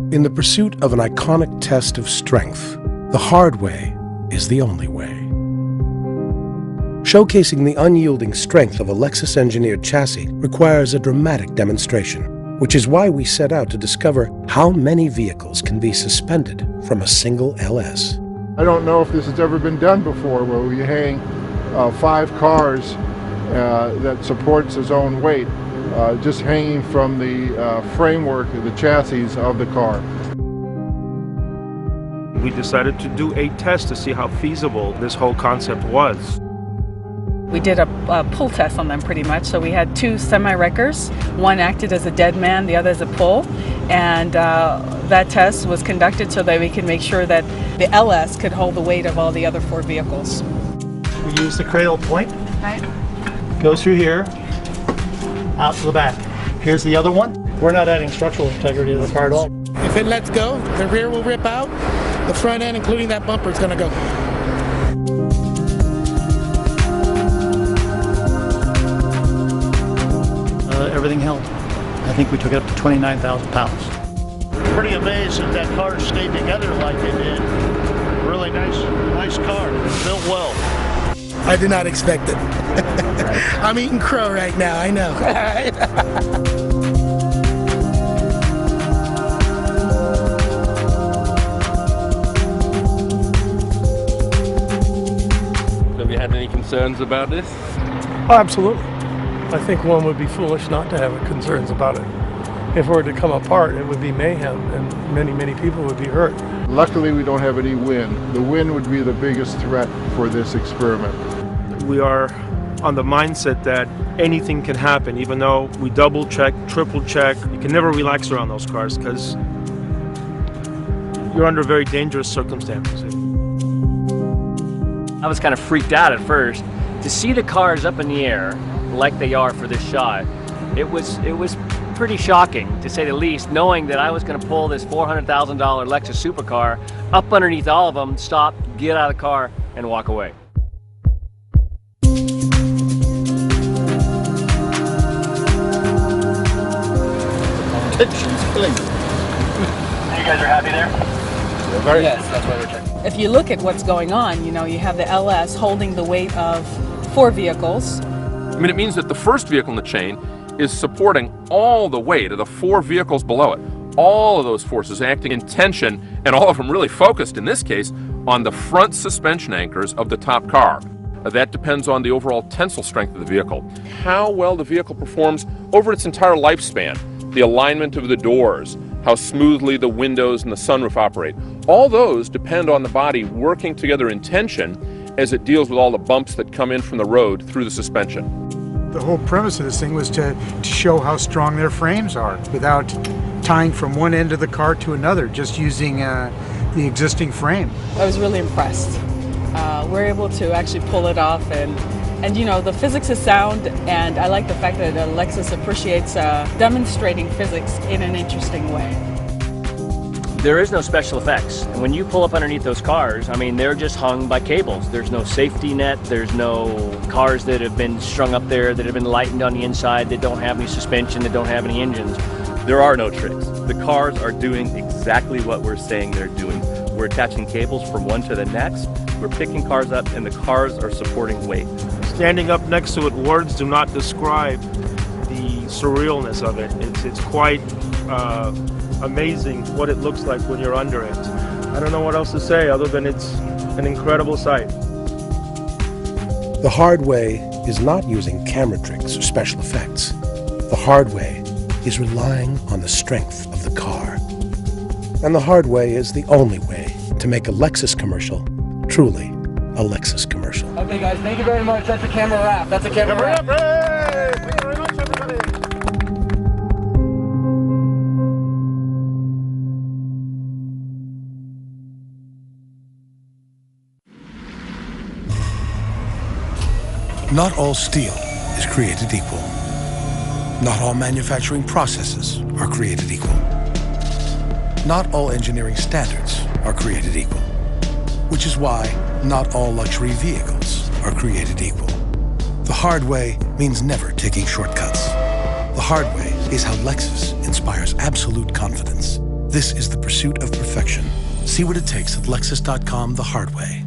In the pursuit of an iconic test of strength, the hard way is the only way. Showcasing the unyielding strength of a Lexus-engineered chassis requires a dramatic demonstration, which is why we set out to discover how many vehicles can be suspended from a single LS. I don't know if this has ever been done before, where we hang 5 cars that supports its own weight, just hanging from the framework of the chassis of the car. We decided to do a test to see how feasible this whole concept was. We did a pull test on them pretty much. So we had 2 semi-wreckers. One acted as a dead man, the other as a pull. And that test was conducted so that we could make sure that the LS could hold the weight of all the other 4 vehicles. We use the cradle point. Right. Goes through here, out to the back. Here's the other one. We're not adding structural integrity to the car at all. If it lets go, the rear will rip out. The front end, including that bumper, is going to go. Everything held. I think we took it up to 29,000 pounds. Pretty amazed that that car stayed together like it did. Really nice car. Built well. I did not expect it. I'm eating crow right now, I know. Have you had any concerns about this? Oh, absolutely. I think one would be foolish not to have concerns about it. If it were to come apart, it would be mayhem, and many people would be hurt. Luckily, we don't have any wind. The wind would be the biggest threat for this experiment. We are on the mindset that anything can happen, even though we double check, triple check. You can never relax around those cars because you're under very dangerous circumstances. I was kind of freaked out at first. To see the cars up in the air like they are for this shot, it was pretty shocking, to say the least, knowing that I was going to pull this $400,000 Lexus supercar up underneath all of them, stop, get out of the car, and walk away. Tension's clean. You guys are happy there? Yes, that's why we're checking. If you look at what's going on, you know, you have the LS holding the weight of 4 vehicles. I mean, it means that the first vehicle in the chain is supporting all the weight of the 4 vehicles below it. All of those forces acting in tension, and all of them really focused, in this case, on the front suspension anchors of the top car. That depends on the overall tensile strength of the vehicle. How well the vehicle performs over its entire lifespan, the alignment of the doors, how smoothly the windows and the sunroof operate. All those depend on the body working together in tension as it deals with all the bumps that come in from the road through the suspension. The whole premise of this thing was to show how strong their frames are without tying from one end of the car to another, just using the existing frame. I was really impressed. We're able to actually pull it off, and you know, the physics is sound, and I like the fact that Lexus appreciates demonstrating physics in an interesting way. There is no special effects, and when you pull up underneath those cars, I mean, they're just hung by cables. There's no safety net, there's no cars that have been strung up there that have been lightened on the inside, that don't have any suspension, that don't have any engines. There are no tricks. The cars are doing exactly what we're saying they're doing. We're attaching cables from one to the next, we're picking cars up, and the cars are supporting weight. Standing up next to it, words do not describe the surrealness of it. It's quite amazing what it looks like when you're under it. I don't know what else to say other than it's an incredible sight. The hard way is not using camera tricks or special effects. The hard way is relying on the strength of the car. And the hard way is the only way to make a Lexus commercial truly a Lexus commercial. Okay guys, thank you very much. That's a camera wrap. That's a camera wrap. Thank you very much, everybody. Not all steel is created equal. Not all manufacturing processes are created equal. Not all engineering standards are created equal. Which is why not all luxury vehicles are created equal. The hard way means never taking shortcuts. The hard way is how Lexus inspires absolute confidence. This is the pursuit of perfection. See what it takes at Lexus.com the hard way.